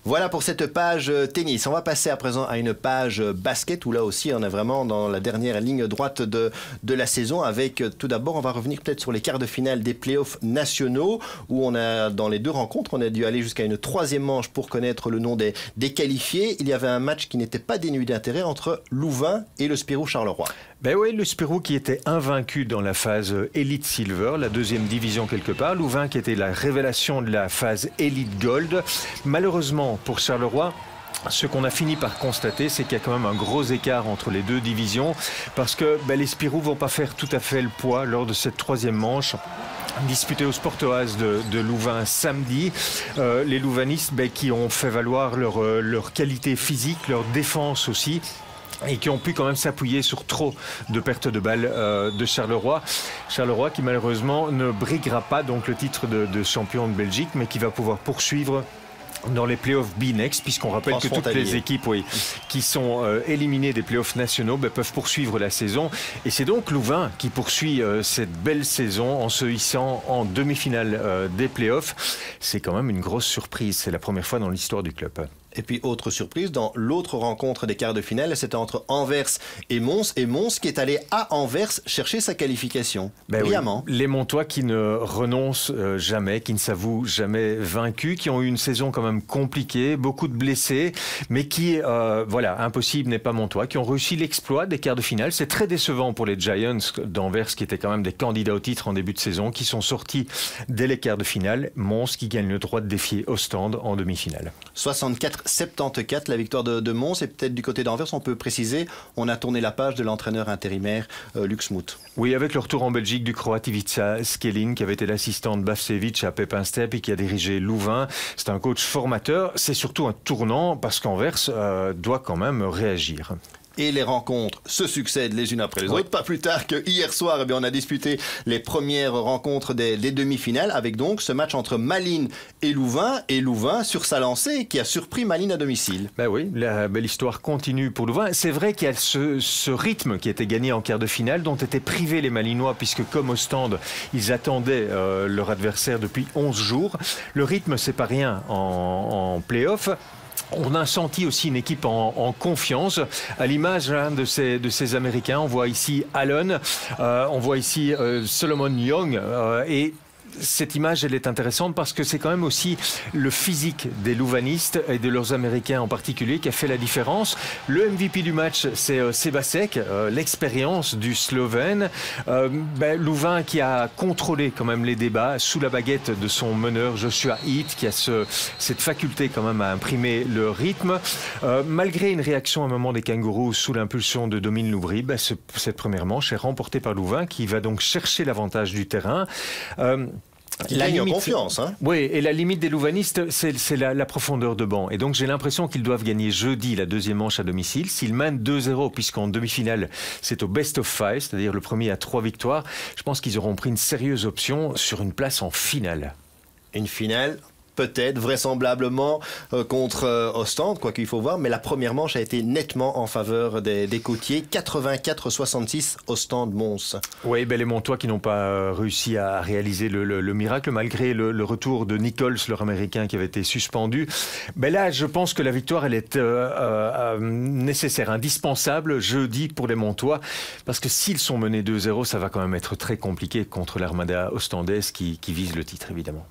Voilà pour cette page tennis. On va passer à présent à une page basket où là aussi on est vraiment dans la dernière ligne droite de la saison avec tout d'abord on va revenir peut-être sur les quarts de finale des playoffs nationaux où on a dans les deux rencontres on a dû aller jusqu'à une troisième manche pour connaître le nom des qualifiés. Il y avait un match qui n'était pas dénué d'intérêt entre Louvain et le Spirou Charleroi. Ben oui, le Spirou qui était invaincu dans la phase Elite Silver, la deuxième division quelque part. Louvain qui était la révélation de la phase Elite Gold. Malheureusement pour Charleroi, ce qu'on a fini par constater, c'est qu'il y a quand même un gros écart entre les deux divisions parce que les Spirou vont pas faire tout à fait le poids lors de cette troisième manche disputée au Sportoise de Louvain samedi. Les Louvanistes qui ont fait valoir leur qualité physique, leur défense aussi, et qui ont pu quand même s'appuyer sur trop de pertes de balles de Charleroi. Charleroi qui malheureusement ne briguera pas donc le titre de champion de Belgique, mais qui va pouvoir poursuivre dans les playoffs B-Next, puisqu'on rappelle que toutes les équipes qui sont éliminées des playoffs nationaux peuvent poursuivre la saison. Et c'est donc Louvain qui poursuit cette belle saison en se hissant en demi-finale des playoffs. C'est quand même une grosse surprise. C'est la première fois dans l'histoire du club. Et puis, autre surprise, dans l'autre rencontre des quarts de finale, c'était entre Anvers et Mons. Et Mons qui est allé à Anvers chercher sa qualification. Brillamment. Oui. Les Montois qui ne renoncent jamais, qui ne s'avouent jamais vaincus, qui ont eu une saison quand même compliquée, beaucoup de blessés, mais qui, impossible n'est pas Montois, qui ont réussi l'exploit des quarts de finale. C'est très décevant pour les Giants d'Anvers, qui étaient quand même des candidats au titre en début de saison, qui sont sortis dès les quarts de finale. Mons qui gagne le droit de défier Ostende en demi-finale. 74, la victoire de Mons. Et peut-être du côté d'Anvers, on peut préciser, on a tourné la page de l'entraîneur intérimaire Luc Smoot. Oui, avec le retour en Belgique du Croate Ivica Skelin, qui avait été l'assistant de Bavcevic à Pepin Step et qui a dirigé Louvain. C'est un coach formateur. C'est surtout un tournant parce qu'Anvers doit quand même réagir. Et les rencontres se succèdent les unes après les autres. Pas plus tard que hier soir, on a disputé les premières rencontres des demi-finales avec donc ce match entre Malines et Louvain sur sa lancée qui a surpris Malines à domicile. Oui, la belle histoire continue pour Louvain. C'est vrai qu'il y a ce rythme qui était gagné en quart de finale dont étaient privés les Malinois puisque comme Ostende, ils attendaient leur adversaire depuis 11 jours. Le rythme, c'est pas rien en play-off. On a senti aussi une équipe en confiance, à l'image de ces Américains. On voit ici Allen, on voit ici Solomon Young et cette image, elle est intéressante parce que c'est quand même aussi le physique des Louvanistes et de leurs Américains en particulier qui a fait la différence. Le MVP du match, c'est Sebasek, l'expérience du Slovène. Louvain qui a contrôlé quand même les débats sous la baguette de son meneur Joshua Heath, qui a cette faculté quand même à imprimer le rythme. Malgré une réaction à un moment des Kangourous sous l'impulsion de Domine Loubry, cette première manche est remportée par Louvain qui va donc chercher l'avantage du terrain. La limite, confiance, hein. Oui, et la limite des Louvanistes, c'est la profondeur de banc. Et donc j'ai l'impression qu'ils doivent gagner jeudi la deuxième manche à domicile. S'ils mènent 2-0, puisqu'en demi-finale, c'est au best of 5, c'est-à-dire le premier à 3 victoires, je pense qu'ils auront pris une sérieuse option sur une place en finale. Une finale peut-être, vraisemblablement, contre Ostende, quoi qu'il faut voir, mais la première manche a été nettement en faveur des côtiers. 84-66, Ostende-Mons. Oui, les Montois qui n'ont pas réussi à réaliser le miracle, malgré le retour de Nichols, leur Américain, qui avait été suspendu. Là, je pense que la victoire, elle est nécessaire, indispensable, jeudi pour les Montois, parce que s'ils sont menés 2-0, ça va quand même être très compliqué contre l'Armada ostendaise qui vise le titre, évidemment.